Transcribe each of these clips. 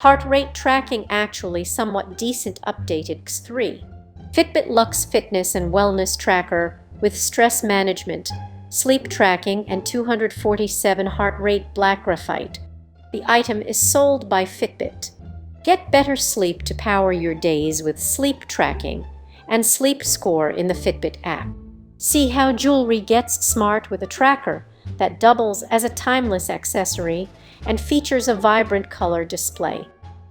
Heart rate tracking actually somewhat decent updated X3. Fitbit Luxe fitness and wellness tracker with stress management, sleep tracking, and 247 heart rate black graphite. The item is sold by Fitbit. Get better sleep to power your days with sleep tracking and sleep score in the Fitbit app. See how jewelry gets smart with a tracker that doubles as a timeless accessory and features a vibrant color display.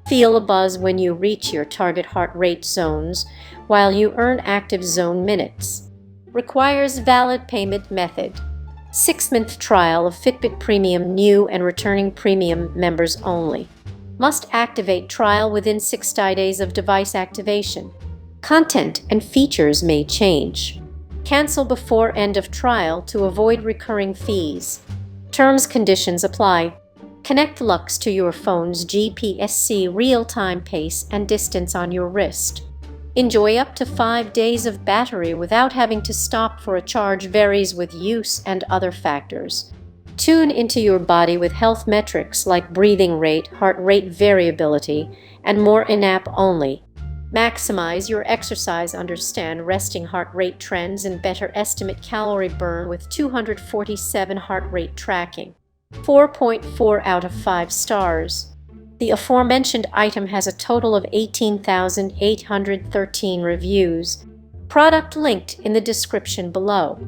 Feel a buzz when you reach your target heart rate zones while you earn active zone minutes. Requires valid payment method. 6-month trial of Fitbit Premium new and returning Premium members only. Must activate trial within 60 days of device activation. Content and features may change. Cancel before end of trial to avoid recurring fees. Terms conditions apply. Connect Luxe to your phone's GPS, see real-time pace and distance on your wrist. Enjoy up to 5 days of battery without having to stop for a charge. Varies with use and other factors. Tune into your body with health metrics like breathing rate, heart rate variability, and more in-app only. Maximize your exercise, understand resting heart rate trends, and better estimate calorie burn with 247 heart rate tracking. 4.4 out of 5 stars. The aforementioned item has a total of 18,813 reviews. Product linked in the description below.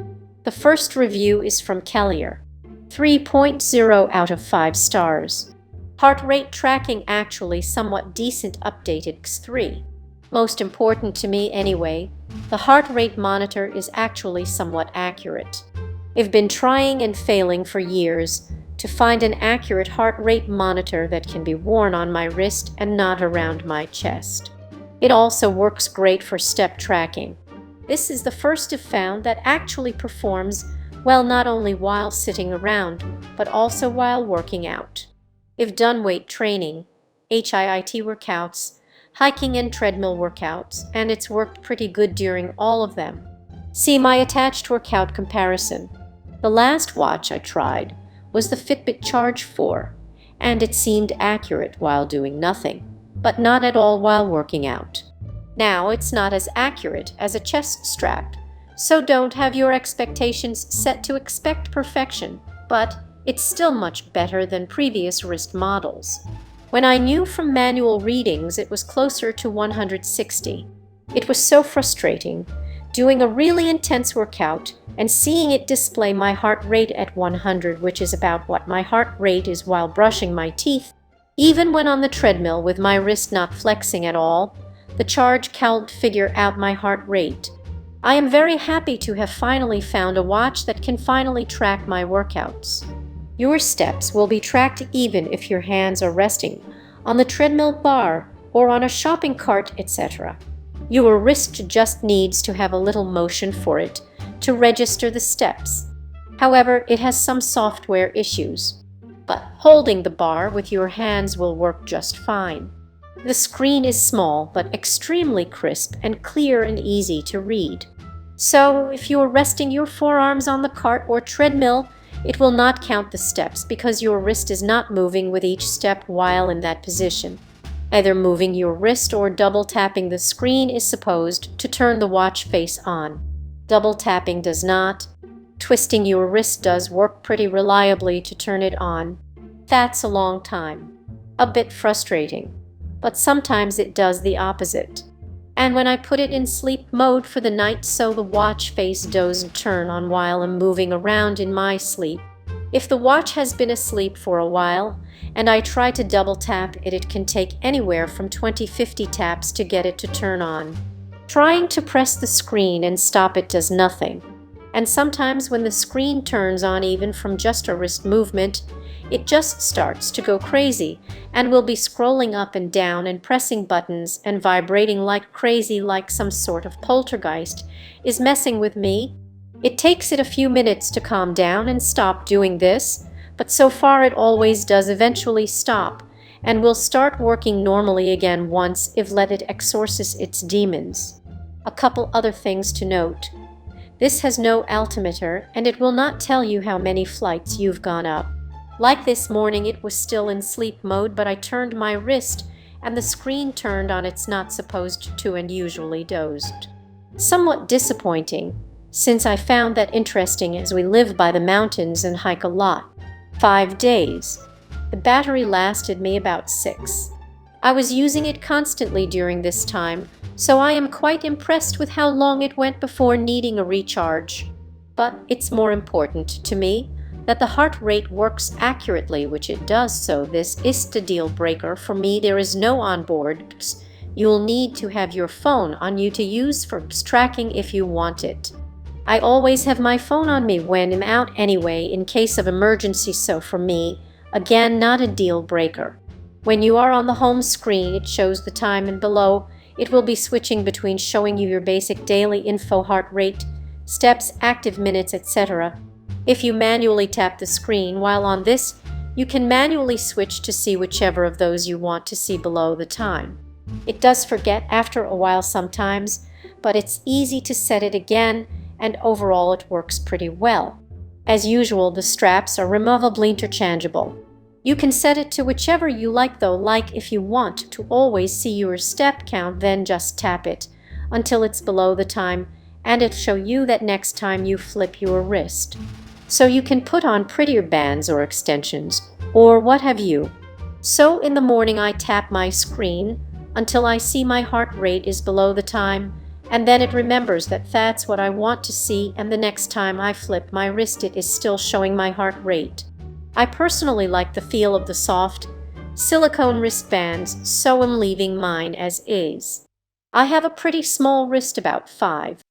The first review is from Kellier. 3.0 out of 5 stars. Heart rate tracking actually somewhat decent updated X3. Most important to me anyway, the heart rate monitor is actually somewhat accurate. I've been trying and failing for years to find an accurate heart rate monitor that can be worn on my wrist and not around my chest. It also works great for step tracking. This is the first I've found that actually performs well not only while sitting around, but also while working out. I've done weight training, HIIT workouts, hiking and treadmill workouts, and it's worked pretty good during all of them. See my attached workout comparison. The last watch I tried was the Fitbit Charge 4, and it seemed accurate while doing nothing, but not at all while working out. Now it's not as accurate as a chest strap, so don't have your expectations set to expect perfection, but it's still much better than previous wrist models. When I knew from manual readings it was closer to 160. It was so frustrating, doing a really intense workout and seeing it display my heart rate at 100, which is about what my heart rate is while brushing my teeth. Even when on the treadmill with my wrist not flexing at all, the charge can't figure out my heart rate. I am very happy to have finally found a watch that can finally track my workouts. Your steps will be tracked even if your hands are resting on the treadmill bar or on a shopping cart, etc. Your wrist just needs to have a little motion for it to register the steps. However, it has some software issues, but holding the bar with your hands will work just fine. The screen is small but extremely crisp and clear and easy to read. So if you're resting your forearms on the cart or treadmill, it will not count the steps because your wrist is not moving with each step while in that position. Either moving your wrist or double tapping the screen is supposed to turn the watch face on. Double tapping does not. Twisting your wrist does work pretty reliably to turn it on. That's a long time. A bit frustrating. But sometimes it does the opposite. And when I put it in sleep mode for the night so the watch face doesn't turn on while I'm moving around in my sleep, if the watch has been asleep for a while and I try to double tap it, it can take anywhere from 20-50 taps to get it to turn on. Trying to press the screen and stop it does nothing. And sometimes when the screen turns on even from just a wrist movement, it just starts to go crazy and will be scrolling up and down and pressing buttons and vibrating like crazy, like some sort of poltergeist is messing with me. It takes it a few minutes to calm down and stop doing this, but so far it always does eventually stop and will start working normally again once I've let it exorcise its demons. A couple other things to note. This has no altimeter and it will not tell you how many flights you've gone up. Like this morning, it was still in sleep mode, but I turned my wrist and the screen turned on its not supposed to and usually dozed. Somewhat disappointing, since I found that interesting as we live by the mountains and hike a lot. 5 days. The battery lasted me about 6. I was using it constantly during this time, so I am quite impressed with how long it went before needing a recharge. But it's more important to me that the heart rate works accurately, which it does, so this is the deal breaker for me. There is no onboard. You'll need to have your phone on you to use for tracking if you want it. I always have my phone on me when I'm out anyway in case of emergency, so for me, again, not a deal breaker. When you are on the home screen, it shows the time, and below it will be switching between showing you your basic daily info, heart rate, steps, active minutes, etc. If you manually tap the screen while on this, you can manually switch to see whichever of those you want to see below the time. It does forget after a while sometimes, but it's easy to set it again, and overall it works pretty well. As usual, the straps are removably interchangeable. You can set it to whichever you like though, like if you want to always see your step count, then just tap it until it's below the time, and it'll show you that next time you flip your wrist. So you can put on prettier bands or extensions, or what have you. So in the morning I tap my screen until I see my heart rate is below the time, and then it remembers that that's what I want to see, and the next time I flip my wrist it is still showing my heart rate. I personally like the feel of the soft silicone wristbands, so I'm leaving mine as is. I have a pretty small wrist, about 5.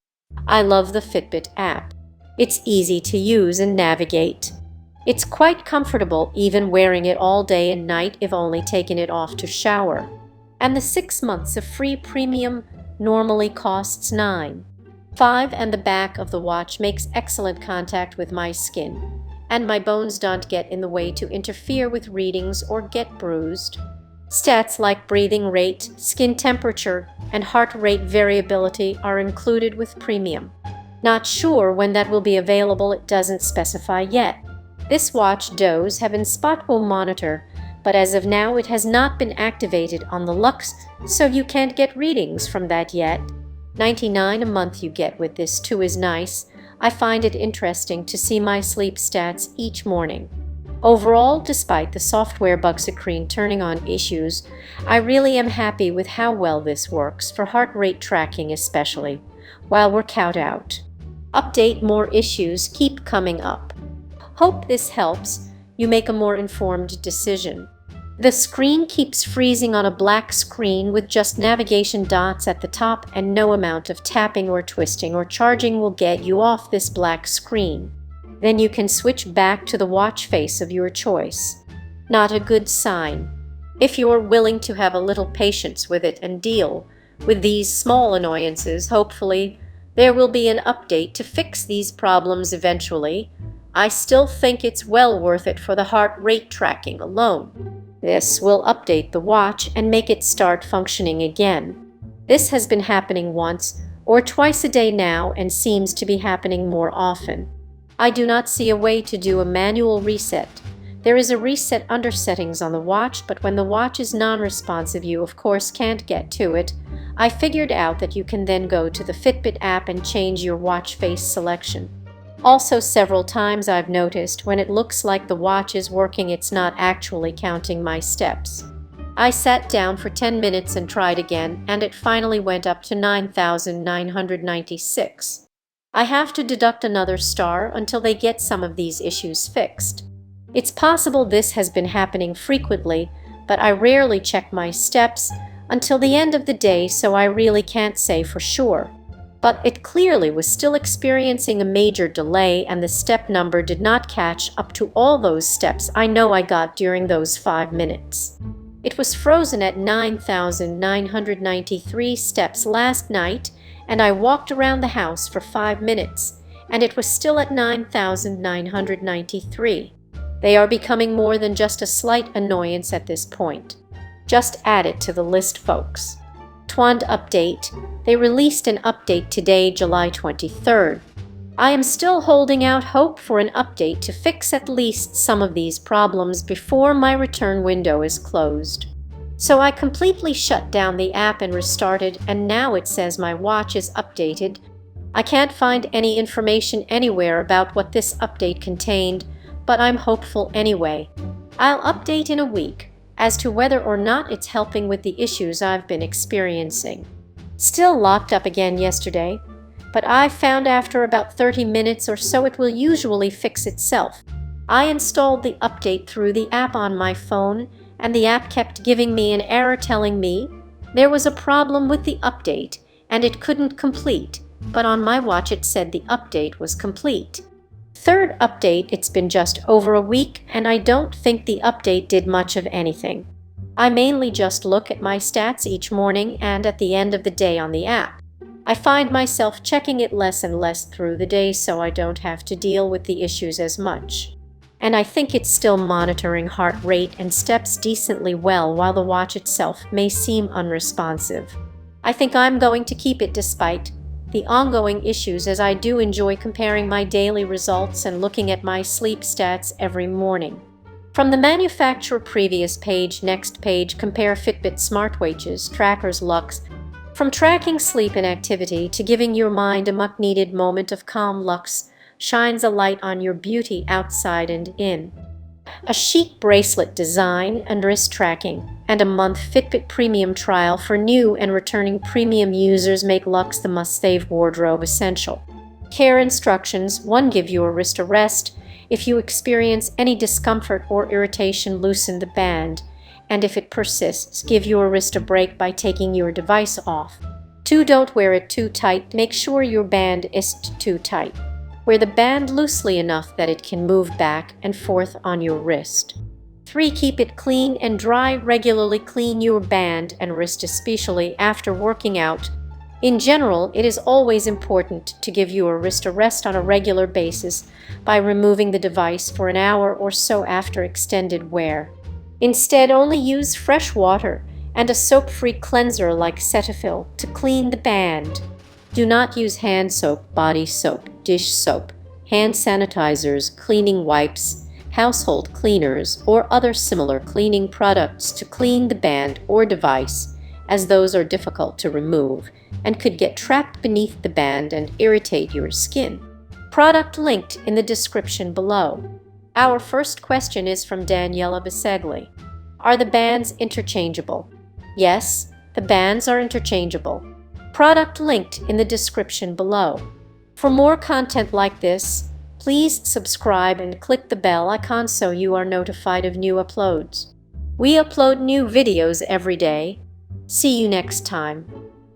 I love the Fitbit app. It's easy to use and navigate. It's quite comfortable even wearing it all day and night if only taking it off to shower. And the 6 months of free premium normally costs $9.5, and the back of the watch makes excellent contact with my skin, and my bones don't get in the way to interfere with readings or get bruised. Stats like breathing rate, skin temperature, and heart rate variability are included with premium. Not sure when that will be available, it doesn't specify yet. This watch does have a spotable monitor, but as of now it has not been activated on the Luxe, so you can't get readings from that yet. $99 a month you get with this too is nice. I find it interesting to see my sleep stats each morning. Overall, despite the software bug screen turning on issues, I really am happy with how well this works for heart rate tracking, especially while workout out. Update: more issues keep coming up. Hope this helps you make a more informed decision. The screen keeps freezing on a black screen with just navigation dots at the top, and no amount of tapping or twisting or charging will get you off this black screen. Then you can switch back to the watch face of your choice. Not a good sign. If you're willing to have a little patience with it and deal with these small annoyances, hopefully there will be an update to fix these problems eventually. I still think it's well worth it for the heart rate tracking alone. This will update the watch and make it start functioning again. This has been happening once or twice a day now and seems to be happening more often. I do not see a way to do a manual reset. There is a reset under settings on the watch, but when the watch is non-responsive, you of course can't get to it. I figured out that you can then go to the Fitbit app and change your watch face selection. Also, several times I've noticed when it looks like the watch is working, it's not actually counting my steps. I sat down for 10 minutes and tried again, and it finally went up to 9,996. I have to deduct another star until they get some of these issues fixed. It's possible this has been happening frequently, but I rarely check my steps until the end of the day, so I really can't say for sure. But it clearly was still experiencing a major delay, and the step number did not catch up to all those steps I know I got during those 5 minutes. It was frozen at 9,993 steps last night, and I walked around the house for 5 minutes, and it was still at 9,993. They are becoming more than just a slight annoyance at this point. Just add it to the list, folks. Twand update. They released an update today, July 23rd. I am still holding out hope for an update to fix at least some of these problems before my return window is closed. So I completely shut down the app and restarted, and now it says my watch is updated. I can't find any information anywhere about what this update contained, but I'm hopeful anyway. I'll update in a week as to whether or not it's helping with the issues I've been experiencing. Still locked up again yesterday, but I found after about 30 minutes or so it will usually fix itself. I installed the update through the app on my phone, and the app kept giving me an error telling me there was a problem with the update and it couldn't complete, but on my watch it said the update was complete. Third update, it's been just over a week, and I don't think the update did much of anything. I mainly just look at my stats each morning and at the end of the day on the app. I find myself checking it less and less through the day, so I don't have to deal with the issues as much. And I think it's still monitoring heart rate and steps decently well, while the watch itself may seem unresponsive. I think I'm going to keep it despite the ongoing issues, as I do enjoy comparing my daily results and looking at my sleep stats every morning. From the manufacturer previous page, next page, compare Fitbit smartwatches, trackers Luxe. From tracking sleep and activity to giving your mind a much-needed moment of calm, Luxe shines a light on your beauty outside and in. A chic bracelet design and wrist tracking, and a month Fitbit Premium trial for new and returning premium users make Luxe the must-have wardrobe essential. Care instructions: 1. Give your wrist a rest. If you experience any discomfort or irritation, loosen the band, and if it persists, give your wrist a break by taking your device off. 2. Don't wear it too tight. Make sure your band isn't too tight. Wear the band loosely enough that it can move back and forth on your wrist. 3. Keep it clean and dry. Regularly clean your band and wrist, especially after working out. In general, it is always important to give your wrist a rest on a regular basis by removing the device for an hour or so after extended wear. Instead, only use fresh water and a soap-free cleanser like Cetaphil to clean the band. Do not use hand soap, body soap, dish soap, hand sanitizers, cleaning wipes, household cleaners, or other similar cleaning products to clean the band or device, as those are difficult to remove and could get trapped beneath the band and irritate your skin. Product linked in the description below. Our first question is from Daniela Bisegli. Are the bands interchangeable? Yes, the bands are interchangeable. Product linked in the description below. For more content like this, please subscribe and click the bell icon so you are notified of new uploads. We upload new videos every day. See you next time.